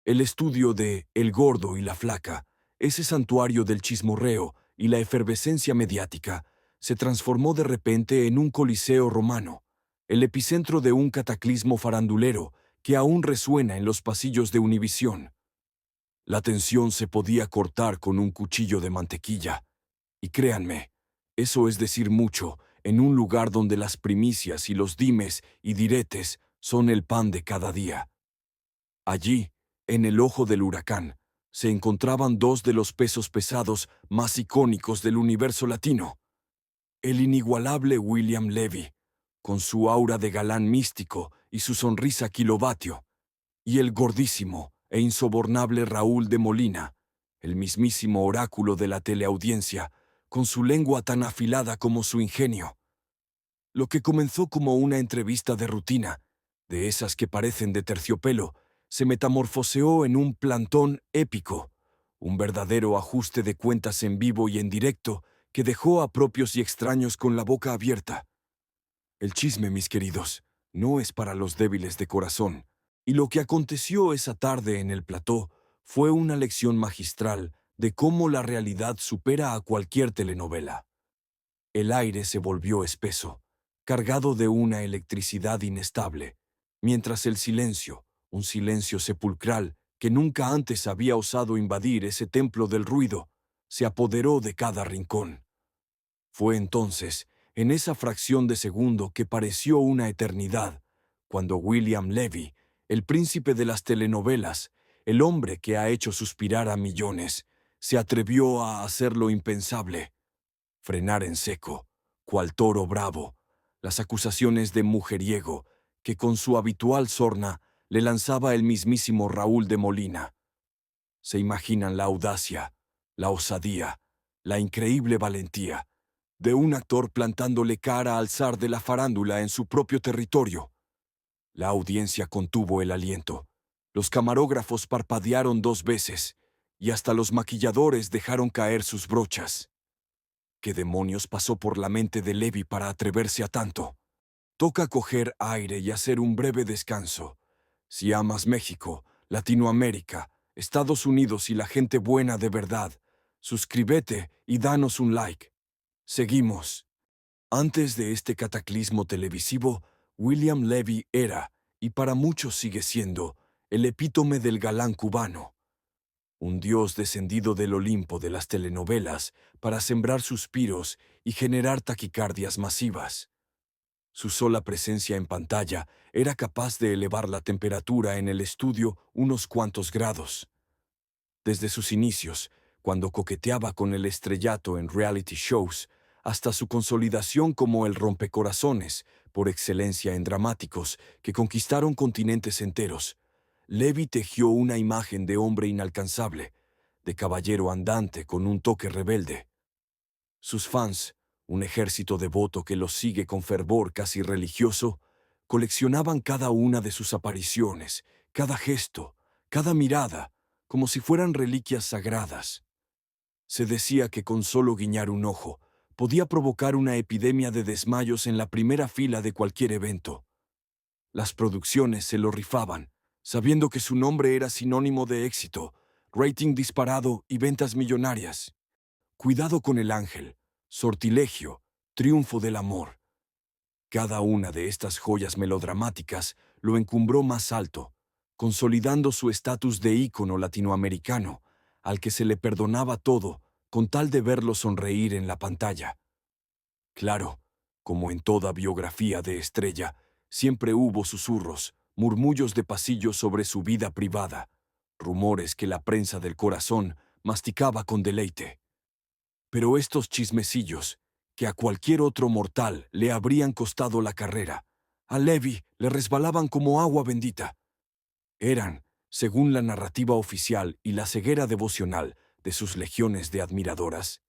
El estudio de El Gordo y la Flaca, ese santuario del chismorreo y la efervescencia mediática, se transformó de repente en un coliseo romano, el epicentro de un cataclismo farandulero que aún resuena en los pasillos de Univisión. La tensión se podía cortar con un cuchillo de mantequilla. Y créanme, eso es decir mucho en un lugar donde las primicias y los dimes y diretes son el pan de cada día. Allí, en el ojo del huracán, se encontraban dos de los pesos pesados más icónicos del universo latino. El inigualable William Levy, con su aura de galán místico y su sonrisa kilovatio, y el gordísimo e insobornable Raúl de Molina, el mismísimo oráculo de la teleaudiencia, con su lengua tan afilada como su ingenio. Lo que comenzó como una entrevista de rutina, de esas que parecen de terciopelo, se metamorfoseó en un plantón épico, un verdadero ajuste de cuentas en vivo y en directo que dejó a propios y extraños con la boca abierta. El chisme, mis queridos, no es para los débiles de corazón, y lo que aconteció esa tarde en el plató fue una lección magistral de cómo la realidad supera a cualquier telenovela. El aire se volvió espeso, cargado de una electricidad inestable, mientras el silencio, un silencio sepulcral que nunca antes había osado invadir ese templo del ruido, se apoderó de cada rincón. Fue entonces, en esa fracción de segundo que pareció una eternidad, cuando William Levy, el príncipe de las telenovelas, el hombre que ha hecho suspirar a millones, se atrevió a hacer lo impensable: frenar en seco, cual toro bravo, las acusaciones de mujeriego que con su habitual sorna le lanzaba el mismísimo Raúl de Molina. Se imaginan la audacia, la osadía, la increíble valentía de un actor plantándole cara al zar de la farándula en su propio territorio. La audiencia contuvo el aliento. Los camarógrafos parpadearon 2 veces y hasta los maquilladores dejaron caer sus brochas. ¿Qué demonios pasó por la mente de Levy para atreverse a tanto? Toca coger aire y hacer un breve descanso. Si amas México, Latinoamérica, Estados Unidos y la gente buena de verdad, suscríbete y danos un like. Seguimos. Antes de este cataclismo televisivo, William Levy era, y para muchos sigue siendo, el epítome del galán cubano. Un dios descendido del Olimpo de las telenovelas para sembrar suspiros y generar taquicardias masivas. Su sola presencia en pantalla era capaz de elevar la temperatura en el estudio unos cuantos grados. Desde sus inicios, cuando coqueteaba con el estrellato en reality shows, hasta su consolidación como el rompecorazones, por excelencia en dramáticos, que conquistaron continentes enteros, Levy tejió una imagen de hombre inalcanzable, de caballero andante con un toque rebelde. Sus fans, un ejército devoto que lo sigue con fervor casi religioso, coleccionaban cada una de sus apariciones, cada gesto, cada mirada, como si fueran reliquias sagradas. Se decía que con solo guiñar un ojo podía provocar una epidemia de desmayos en la primera fila de cualquier evento. Las producciones se lo rifaban, sabiendo que su nombre era sinónimo de éxito, rating disparado y ventas millonarias. Cuidado con el ángel, sortilegio, triunfo del amor. Cada una de estas joyas melodramáticas lo encumbró más alto, consolidando su estatus de ícono latinoamericano, al que se le perdonaba todo con tal de verlo sonreír en la pantalla. Claro, como en toda biografía de estrella, siempre hubo susurros, murmullos de pasillo sobre su vida privada, rumores que la prensa del corazón masticaba con deleite. Pero estos chismecillos, que a cualquier otro mortal le habrían costado la carrera, a Levy le resbalaban como agua bendita. Eran, según la narrativa oficial y la ceguera devocional de sus legiones de admiradoras,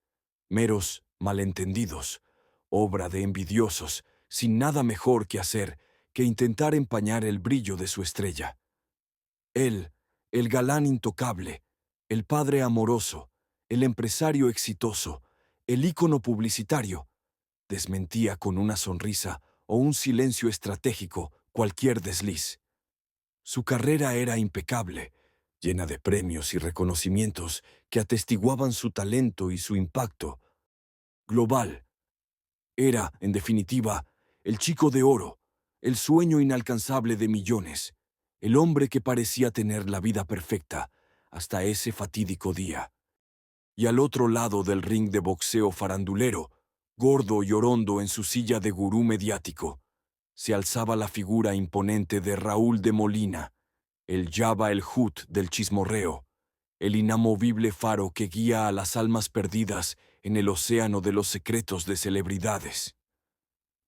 meros malentendidos, obra de envidiosos, sin nada mejor que hacer que intentar empañar el brillo de su estrella. Él, el galán intocable, el padre amoroso, el empresario exitoso, el ícono publicitario, desmentía con una sonrisa o un silencio estratégico cualquier desliz. Su carrera era impecable, llena de premios y reconocimientos que atestiguaban su talento y su impacto global. Era, en definitiva, el chico de oro, el sueño inalcanzable de millones, el hombre que parecía tener la vida perfecta hasta ese fatídico día. Y al otro lado del ring de boxeo farandulero, gordo y orondo en su silla de gurú mediático, se alzaba la figura imponente de Raúl de Molina, el Jabba el Hutt del chismorreo, el inamovible faro que guía a las almas perdidas en el océano de los secretos de celebridades.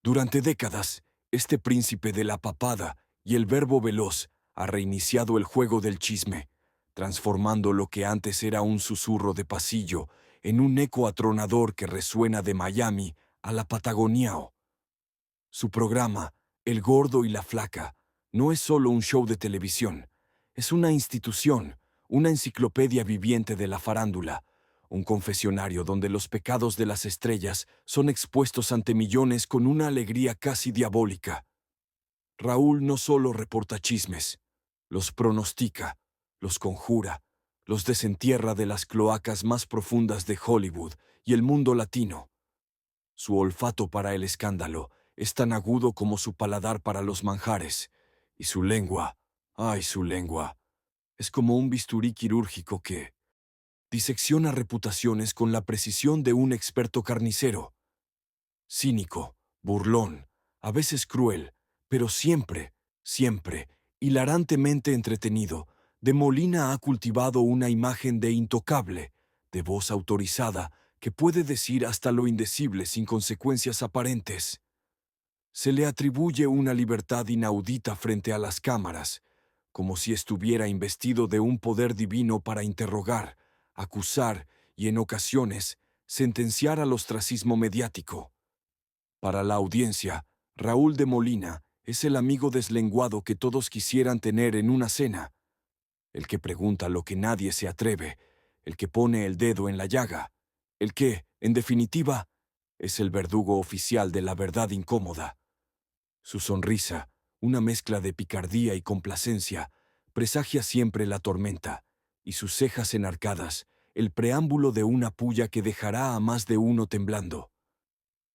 Durante décadas, este príncipe de la papada y el verbo veloz ha reiniciado el juego del chisme, transformando lo que antes era un susurro de pasillo en un eco atronador que resuena de Miami a la Patagoniao. Su programa, El Gordo y la Flaca, no es solo un show de televisión, es una institución, una enciclopedia viviente de la farándula, un confesionario donde los pecados de las estrellas son expuestos ante millones con una alegría casi diabólica. Raúl no solo reporta chismes, los pronostica, los conjura, los desentierra de las cloacas más profundas de Hollywood y el mundo latino. Su olfato para el escándalo es tan agudo como su paladar para los manjares, y su lengua, ay, su lengua, es como un bisturí quirúrgico que disecciona reputaciones con la precisión de un experto carnicero. Cínico, burlón, a veces cruel, pero siempre, siempre, hilarantemente entretenido, de Molina ha cultivado una imagen de intocable, de voz autorizada, que puede decir hasta lo indecible sin consecuencias aparentes. Se le atribuye una libertad inaudita frente a las cámaras, como si estuviera investido de un poder divino para interrogar, acusar y, en ocasiones, sentenciar al ostracismo mediático. Para la audiencia, Raúl de Molina es el amigo deslenguado que todos quisieran tener en una cena, el que pregunta lo que nadie se atreve, el que pone el dedo en la llaga, el que, en definitiva, es el verdugo oficial de la verdad incómoda. Su sonrisa, una mezcla de picardía y complacencia, presagia siempre la tormenta, y sus cejas enarcadas, el preámbulo de una puya que dejará a más de uno temblando.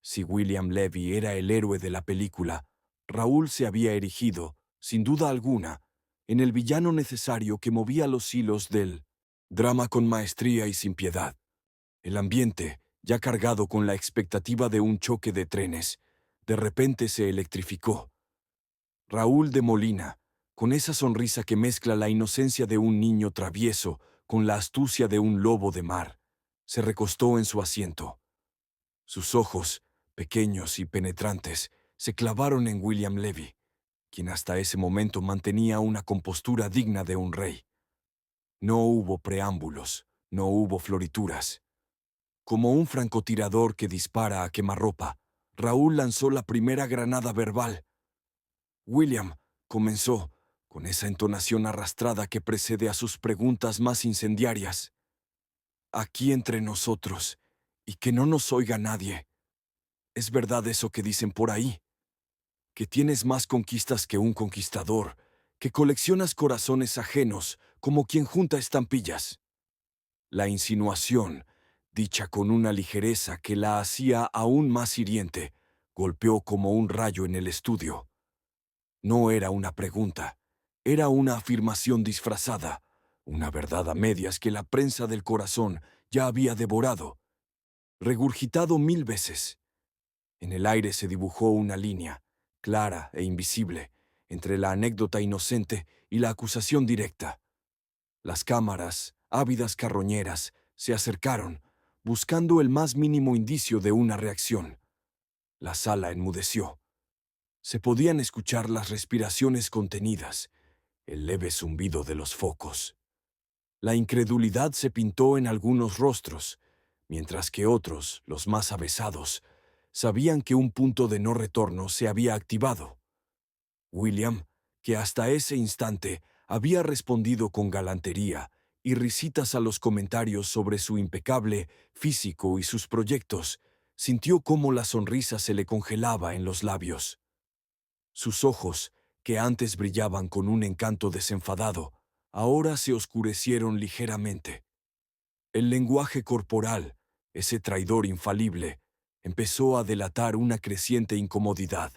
Si William Levy era el héroe de la película, Raúl se había erigido, sin duda alguna, en el villano necesario que movía los hilos del drama con maestría y sin piedad. El ambiente, ya cargado con la expectativa de un choque de trenes, de repente se electrificó. Raúl de Molina, con esa sonrisa que mezcla la inocencia de un niño travieso con la astucia de un lobo de mar, se recostó en su asiento. Sus ojos, pequeños y penetrantes, se clavaron en William Levy, quien hasta ese momento mantenía una compostura digna de un rey. No hubo preámbulos, no hubo florituras. Como un francotirador que dispara a quemarropa, Raúl lanzó la primera granada verbal. William comenzó, con esa entonación arrastrada que precede a sus preguntas más incendiarias. Aquí entre nosotros, y que no nos oiga nadie. ¿Es verdad eso que dicen por ahí? Que tienes más conquistas que un conquistador, que coleccionas corazones ajenos como quien junta estampillas. La insinuación, dicha con una ligereza que la hacía aún más hiriente, golpeó como un rayo en el estudio. No era una pregunta, era una afirmación disfrazada, una verdad a medias que la prensa del corazón ya había devorado, regurgitado 1000 veces. En el aire se dibujó una línea, clara e invisible, entre la anécdota inocente y la acusación directa. Las cámaras, ávidas carroñeras, se acercaron, buscando el más mínimo indicio de una reacción. La sala enmudeció. Se podían escuchar las respiraciones contenidas, el leve zumbido de los focos. La incredulidad se pintó en algunos rostros, mientras que otros, los más avesados, sabían que un punto de no retorno se había activado. William, que hasta ese instante había respondido con galantería y risitas a los comentarios sobre su impecable físico y sus proyectos, sintió cómo la sonrisa se le congelaba en los labios. Sus ojos, que antes brillaban con un encanto desenfadado, ahora se oscurecieron ligeramente. El lenguaje corporal, ese traidor infalible, empezó a delatar una creciente incomodidad.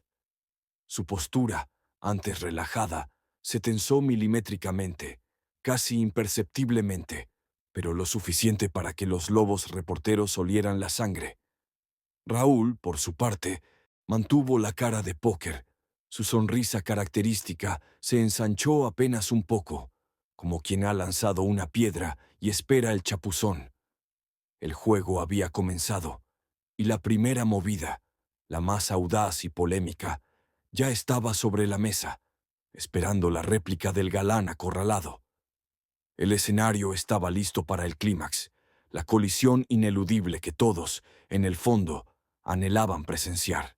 Su postura, antes relajada, se tensó milimétricamente, casi imperceptiblemente, pero lo suficiente para que los lobos reporteros olieran la sangre. Raúl, por su parte, mantuvo la cara de póker. Su sonrisa característica se ensanchó apenas un poco, como quien ha lanzado una piedra y espera el chapuzón. El juego había comenzado, y la primera movida, la más audaz y polémica, ya estaba sobre la mesa, esperando la réplica del galán acorralado. El escenario estaba listo para el clímax, la colisión ineludible que todos, en el fondo, anhelaban presenciar.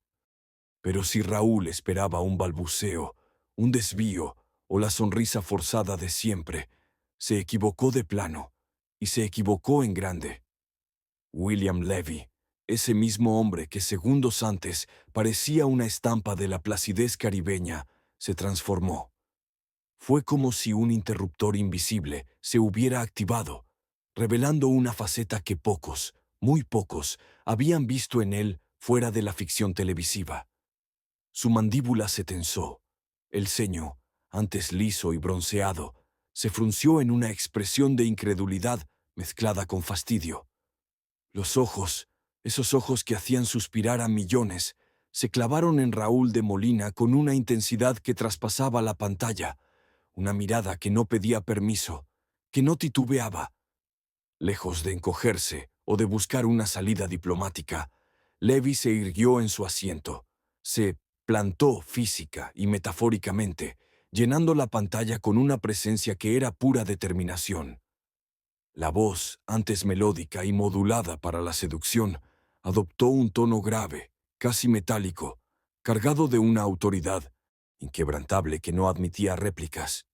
Pero si Raúl esperaba un balbuceo, un desvío o la sonrisa forzada de siempre, se equivocó de plano, y se equivocó en grande. William Levy, ese mismo hombre que segundos antes parecía una estampa de la placidez caribeña, se transformó. Fue como si un interruptor invisible se hubiera activado, revelando una faceta que pocos, muy pocos, habían visto en él fuera de la ficción televisiva. Su mandíbula se tensó. El ceño, antes liso y bronceado, se frunció en una expresión de incredulidad mezclada con fastidio. Los ojos, esos ojos que hacían suspirar a millones, se clavaron en Raúl de Molina con una intensidad que traspasaba la pantalla, una mirada que no pedía permiso, que no titubeaba. Lejos de encogerse o de buscar una salida diplomática, Levy se irguió en su asiento, se plantó física y metafóricamente, llenando la pantalla con una presencia que era pura determinación. La voz, antes melódica y modulada para la seducción, adoptó un tono grave, casi metálico, cargado de una autoridad inquebrantable que no admitía réplicas.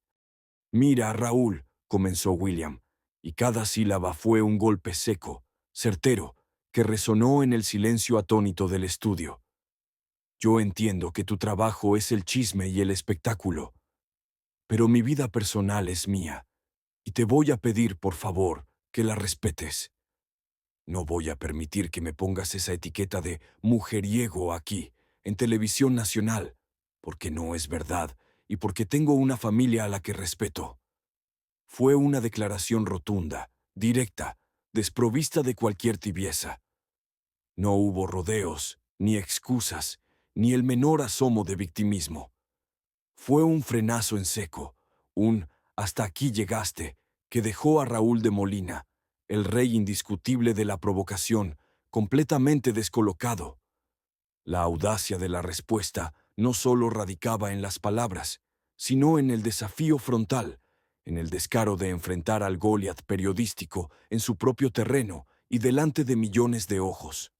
«Mira, Raúl», comenzó William, y cada sílaba fue un golpe seco, certero, que resonó en el silencio atónito del estudio. «Yo entiendo que tu trabajo es el chisme y el espectáculo, pero mi vida personal es mía, y te voy a pedir, por favor, que la respetes. No voy a permitir que me pongas esa etiqueta de mujeriego aquí, en televisión nacional, porque no es verdad y porque tengo una familia a la que respeto». Fue una declaración rotunda, directa, desprovista de cualquier tibieza. No hubo rodeos, ni excusas, ni el menor asomo de victimismo. Fue un frenazo en seco, un «hasta aquí llegaste», que dejó a Raúl de Molina, el rey indiscutible de la provocación, completamente descolocado. La audacia de la respuesta no solo radicaba en las palabras, sino en el desafío frontal, en el descaro de enfrentar al Goliat periodístico en su propio terreno y delante de millones de ojos.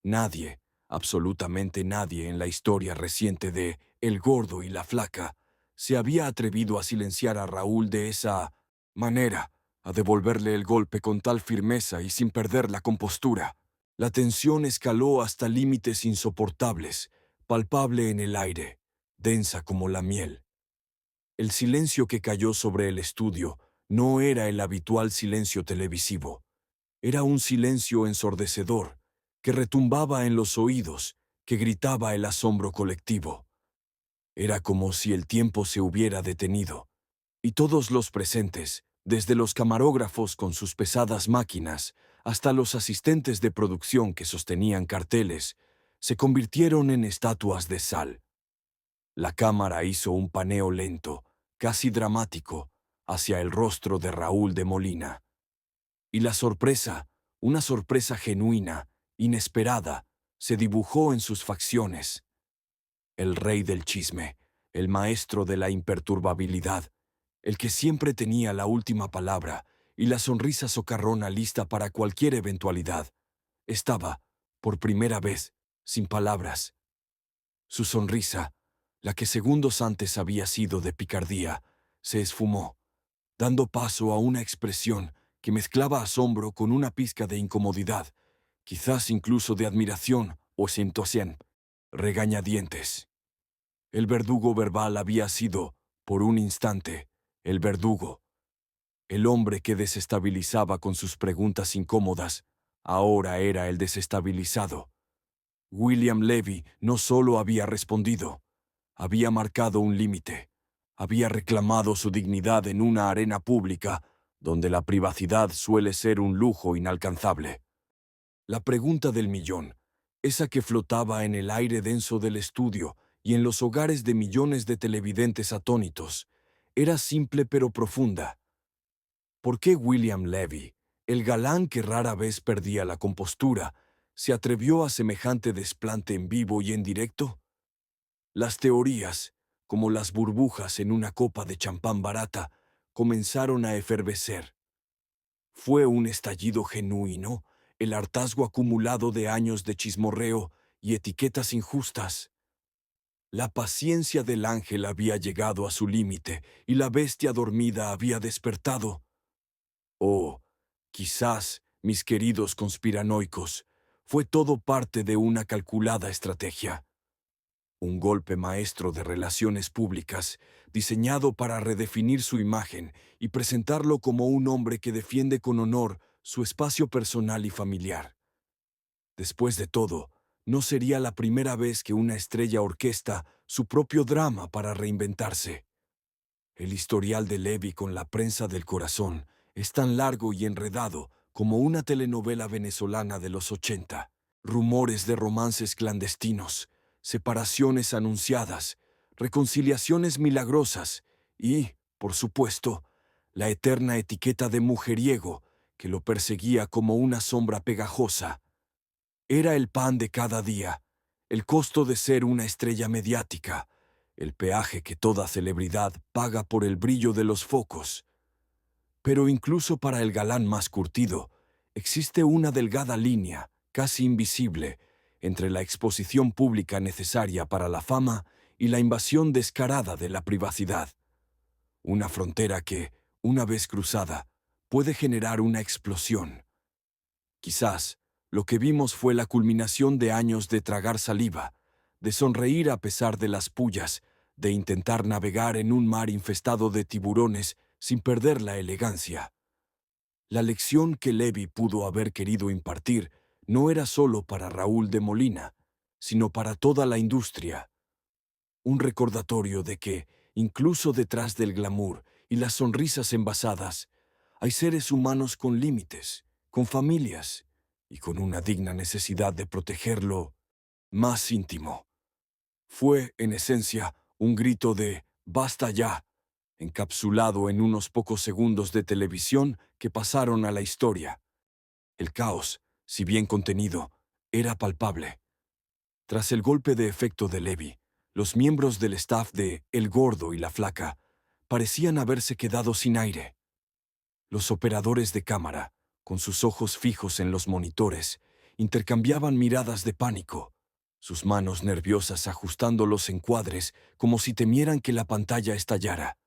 Nadie, absolutamente nadie en la historia reciente de El Gordo y la Flaca, se había atrevido a silenciar a Raúl de esa manera, a devolverle el golpe con tal firmeza y sin perder la compostura. La tensión escaló hasta límites insoportables, palpable en el aire, densa como la miel. El silencio que cayó sobre el estudio no era el habitual silencio televisivo. Era un silencio ensordecedor, que retumbaba en los oídos, que gritaba el asombro colectivo. Era como si el tiempo se hubiera detenido, y todos los presentes, desde los camarógrafos con sus pesadas máquinas hasta los asistentes de producción que sostenían carteles, se convirtieron en estatuas de sal. La cámara hizo un paneo lento, casi dramático, hacia el rostro de Raúl de Molina. Y la sorpresa, una sorpresa genuina, inesperada, se dibujó en sus facciones. El rey del chisme, el maestro de la imperturbabilidad, el que siempre tenía la última palabra y la sonrisa socarrona lista para cualquier eventualidad, estaba, por primera vez, sin palabras. Su sonrisa, la que segundos antes había sido de picardía, se esfumó, dando paso a una expresión que mezclaba asombro con una pizca de incomodidad, quizás incluso de admiración o entusiasmo. Regañadientes. El verdugo verbal había sido, por un instante, el verdugo, El hombre que desestabilizaba con sus preguntas incómodas, ahora era el desestabilizado. William Levy no solo había respondido, había marcado un límite, había reclamado su dignidad en una arena pública donde la privacidad suele ser un lujo inalcanzable. La pregunta del millón, esa que flotaba en el aire denso del estudio y en los hogares de millones de televidentes atónitos, era simple pero profunda. ¿Por qué William Levy, el galán que rara vez perdía la compostura, se atrevió a semejante desplante en vivo y en directo? Las teorías, como las burbujas en una copa de champán barata, comenzaron a efervecer. Fue un estallido genuino, el hartazgo acumulado de años de chismorreo y etiquetas injustas. La paciencia del ángel había llegado a su límite y la bestia dormida había despertado. Oh, quizás, mis queridos conspiranoicos, fue todo parte de una calculada estrategia. Un golpe maestro de relaciones públicas, diseñado para redefinir su imagen y presentarlo como un hombre que defiende con honor su espacio personal y familiar. Después de todo, no sería la primera vez que una estrella orquesta su propio drama para reinventarse. El historial de Levy con la prensa del corazón es tan largo y enredado como una telenovela venezolana de los 80. Rumores de romances clandestinos, separaciones anunciadas, reconciliaciones milagrosas y, por supuesto, la eterna etiqueta de mujeriego que lo perseguía como una sombra pegajosa. Era el pan de cada día, el costo de ser una estrella mediática, el peaje que toda celebridad paga por el brillo de los focos. Pero incluso para el galán más curtido, existe una delgada línea, casi invisible, entre la exposición pública necesaria para la fama y la invasión descarada de la privacidad. Una frontera que, una vez cruzada, puede generar una explosión. Quizás, lo que vimos fue la culminación de años de tragar saliva, de sonreír a pesar de las pullas, de intentar navegar en un mar infestado de tiburones sin perder la elegancia. La lección que Levy pudo haber querido impartir no era solo para Raúl de Molina, sino para toda la industria. Un recordatorio de que, incluso detrás del glamour y las sonrisas envasadas, hay seres humanos con límites, con familias y con una digna necesidad de protegerlo más íntimo. Fue, en esencia, un grito de «¡Basta ya!», encapsulado en unos pocos segundos de televisión que pasaron a la historia. El caos, si bien contenido, era palpable. Tras el golpe de efecto de Levy, los miembros del staff de El Gordo y la Flaca parecían haberse quedado sin aire. Los operadores de cámara, con sus ojos fijos en los monitores, intercambiaban miradas de pánico, sus manos nerviosas ajustando los encuadres como si temieran que la pantalla estallara.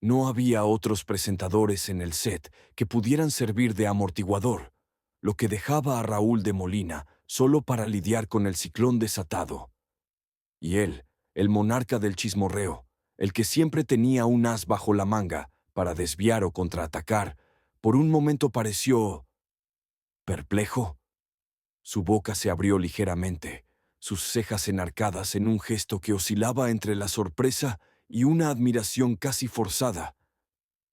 No había otros presentadores en el set que pudieran servir de amortiguador, lo que dejaba a Raúl de Molina solo para lidiar con el ciclón desatado. Y él, el monarca del chismorreo, el que siempre tenía un as bajo la manga para desviar o contraatacar, por un momento pareció perplejo. Su boca se abrió ligeramente, sus cejas enarcadas en un gesto que oscilaba entre la sorpresa y una admiración casi forzada.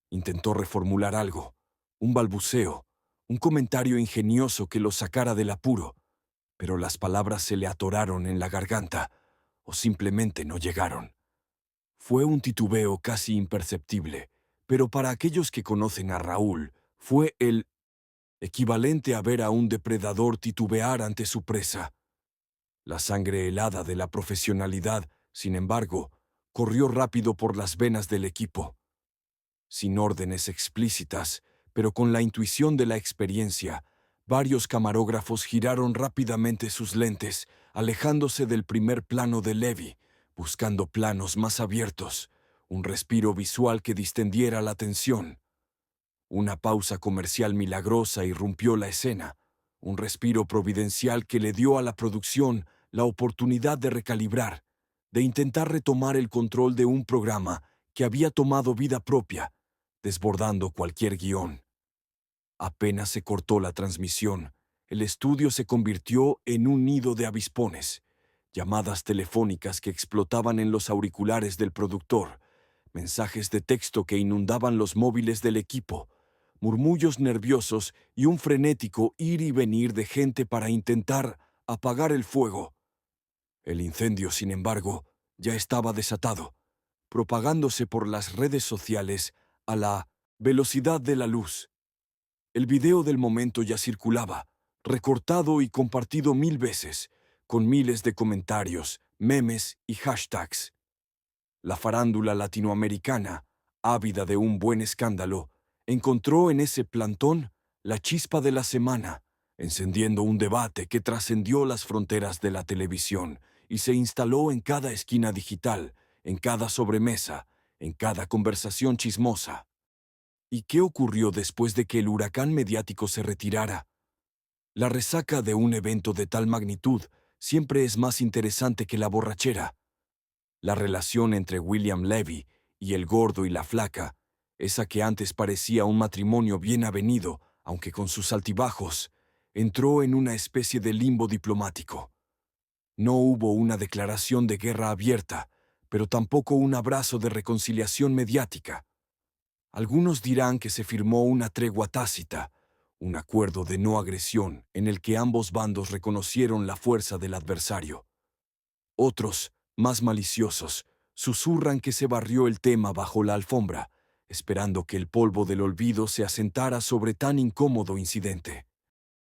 Intentó reformular algo, un balbuceo, un comentario ingenioso que lo sacara del apuro, pero las palabras se le atoraron en la garganta o simplemente no llegaron. Fue un titubeo casi imperceptible, pero para aquellos que conocen a Raúl, fue el equivalente a ver a un depredador titubear ante su presa. La sangre helada de la profesionalidad, sin embargo, corrió rápido por las venas del equipo. Sin órdenes explícitas, pero con la intuición de la experiencia, varios camarógrafos giraron rápidamente sus lentes, alejándose del primer plano de Levy, buscando planos más abiertos, un respiro visual que distendiera la tensión. Una pausa comercial milagrosa irrumpió la escena, un respiro providencial que le dio a la producción la oportunidad de recalibrar, de intentar retomar el control de un programa que había tomado vida propia, desbordando cualquier guión. Apenas se cortó la transmisión, el estudio se convirtió en un nido de avispones, llamadas telefónicas que explotaban en los auriculares del productor, mensajes de texto que inundaban los móviles del equipo, murmullos nerviosos y un frenético ir y venir de gente para intentar apagar el fuego. El incendio, sin embargo, ya estaba desatado, propagándose por las redes sociales a la velocidad de la luz. El video del momento ya circulaba, recortado y compartido 1000 veces, con miles de comentarios, memes y hashtags. La farándula latinoamericana, ávida de un buen escándalo, encontró en ese plantón la chispa de la semana, encendiendo un debate que trascendió las fronteras de la televisión y se instaló en cada esquina digital, en cada sobremesa, en cada conversación chismosa. ¿Y qué ocurrió después de que el huracán mediático se retirara? La resaca de un evento de tal magnitud siempre es más interesante que la borrachera. La relación entre William Levy y el gordo y la flaca, esa que antes parecía un matrimonio bien avenido, aunque con sus altibajos, entró en una especie de limbo diplomático. No hubo una declaración de guerra abierta, pero tampoco un abrazo de reconciliación mediática. Algunos dirán que se firmó una tregua tácita, un acuerdo de no agresión en el que ambos bandos reconocieron la fuerza del adversario. Otros, más maliciosos, susurran que se barrió el tema bajo la alfombra, esperando que el polvo del olvido se asentara sobre tan incómodo incidente.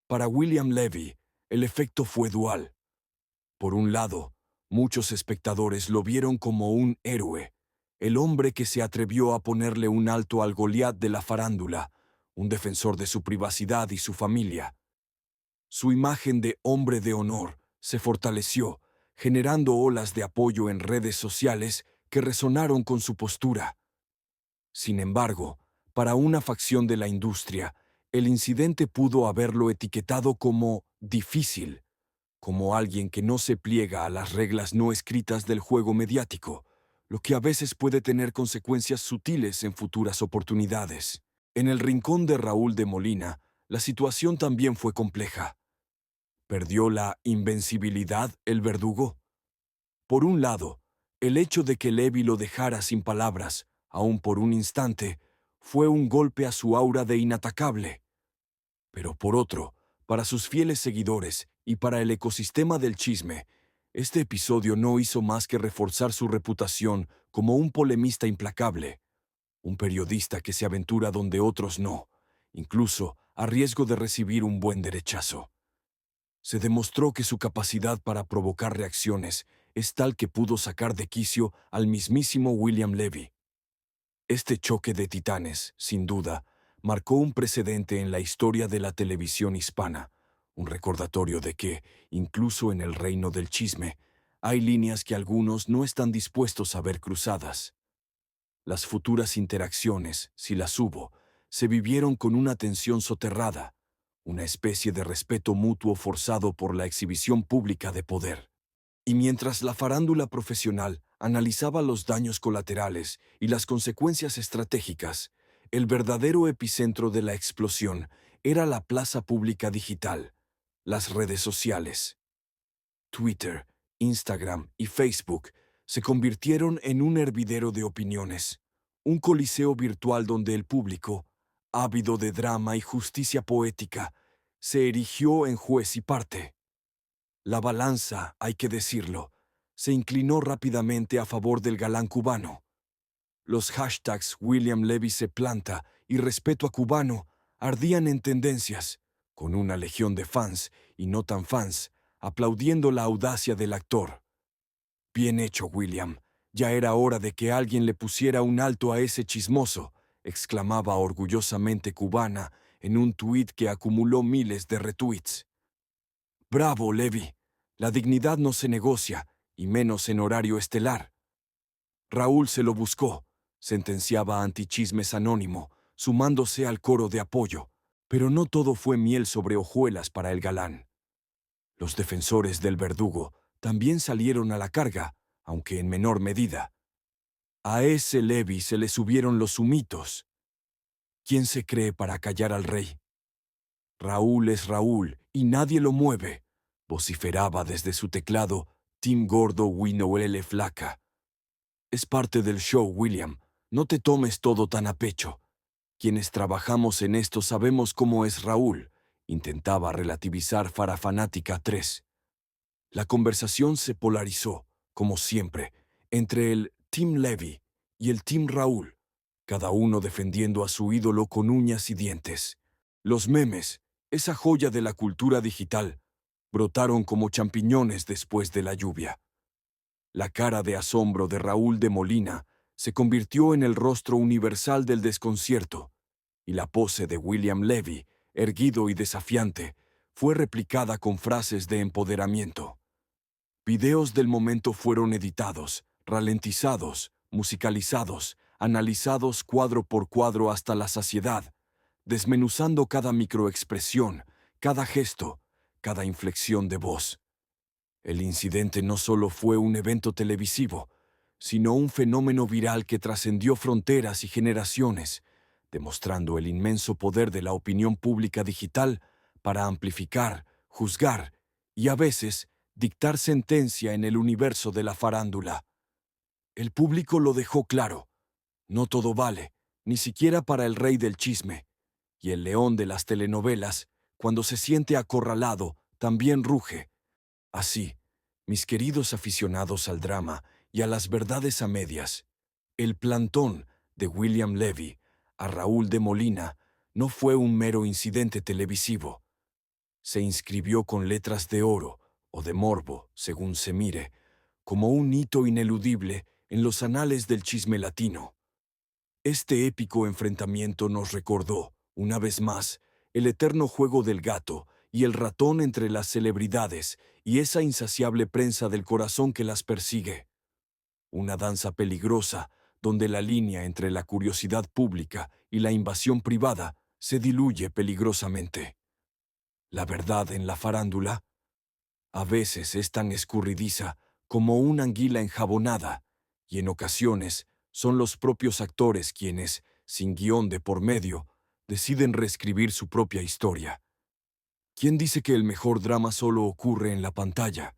Para William Levy, el efecto fue dual. Por un lado, muchos espectadores lo vieron como un héroe, el hombre que se atrevió a ponerle un alto al Goliat de la farándula, un defensor de su privacidad y su familia. Su imagen de hombre de honor se fortaleció, generando olas de apoyo en redes sociales que resonaron con su postura. Sin embargo, para una facción de la industria, el incidente pudo haberlo etiquetado como difícil, como alguien que no se pliega a las reglas no escritas del juego mediático, lo que a veces puede tener consecuencias sutiles en futuras oportunidades. En el rincón de Raúl de Molina, la situación también fue compleja. ¿Perdió la invencibilidad el verdugo? Por un lado, el hecho de que Levy lo dejara sin palabras, aun por un instante, fue un golpe a su aura de inatacable. Pero por otro, para sus fieles seguidores y para el ecosistema del chisme, este episodio no hizo más que reforzar su reputación como un polemista implacable, un periodista que se aventura donde otros no, incluso a riesgo de recibir un buen derechazo. Se demostró que su capacidad para provocar reacciones es tal que pudo sacar de quicio al mismísimo William Levy. Este choque de titanes, sin duda, marcó un precedente en la historia de la televisión hispana, un recordatorio de que, incluso en el reino del chisme, hay líneas que algunos no están dispuestos a ver cruzadas. Las futuras interacciones, si las hubo, se vivieron con una tensión soterrada, una especie de respeto mutuo forzado por la exhibición pública de poder. Y mientras la farándula profesional analizaba los daños colaterales y las consecuencias estratégicas, el verdadero epicentro de la explosión era la plaza pública digital, las redes sociales. Twitter, Instagram y Facebook se convirtieron en un hervidero de opiniones, un coliseo virtual donde el público, ávido de drama y justicia poética, se erigió en juez y parte. La balanza, hay que decirlo, se inclinó rápidamente a favor del galán cubano. Los hashtags William Levy se planta y respeto a cubano ardían en tendencias, con una legión de fans y no tan fans, aplaudiendo la audacia del actor. Bien hecho, William. Ya era hora de que alguien le pusiera un alto a ese chismoso, exclamaba orgullosamente cubana en un tuit que acumuló miles de retweets. Bravo, Levy. La dignidad no se negocia, y menos en horario estelar. Raúl se lo buscó, sentenciaba Antichismes Anónimo, sumándose al coro de apoyo, pero no todo fue miel sobre hojuelas para el galán. Los defensores del verdugo también salieron a la carga, aunque en menor medida. A ese Levy se le subieron los humitos. ¿Quién se cree para callar al rey? Raúl es Raúl y nadie lo mueve, vociferaba desde su teclado Tim Gordo Winowele Flaca. Es parte del show, William. No te tomes todo tan a pecho. Quienes trabajamos en esto sabemos cómo es Raúl, intentaba relativizar Farafanática 3. La conversación se polarizó, como siempre, entre el Team Levy y el Team Raúl, cada uno defendiendo a su ídolo con uñas y dientes. Los memes, esa joya de la cultura digital, brotaron como champiñones después de la lluvia. La cara de asombro de Raúl de Molina se convirtió en el rostro universal del desconcierto, y la pose de William Levy, erguido y desafiante, fue replicada con frases de empoderamiento. Videos del momento fueron editados, ralentizados, musicalizados, analizados cuadro por cuadro hasta la saciedad, desmenuzando cada microexpresión, cada gesto, cada inflexión de voz. El incidente no solo fue un evento televisivo, sino un fenómeno viral que trascendió fronteras y generaciones, demostrando el inmenso poder de la opinión pública digital para amplificar, juzgar y a veces dictar sentencia en el universo de la farándula. El público lo dejó claro. No todo vale, ni siquiera para el rey del chisme. Y el león de las telenovelas, cuando se siente acorralado, también ruge. Así, mis queridos aficionados al drama y a las verdades a medias, el plantón de William Levy a Raúl de Molina no fue un mero incidente televisivo. Se inscribió con letras de oro o de morbo, según se mire, como un hito ineludible en los anales del chisme latino. Este épico enfrentamiento nos recordó, una vez más, el eterno juego del gato y el ratón entre las celebridades y esa insaciable prensa del corazón que las persigue. Una danza peligrosa donde la línea entre la curiosidad pública y la invasión privada se diluye peligrosamente. La verdad en la farándula a veces es tan escurridiza como una anguila enjabonada, y en ocasiones son los propios actores quienes, sin guión de por medio, deciden reescribir su propia historia. ¿Quién dice que el mejor drama solo ocurre en la pantalla?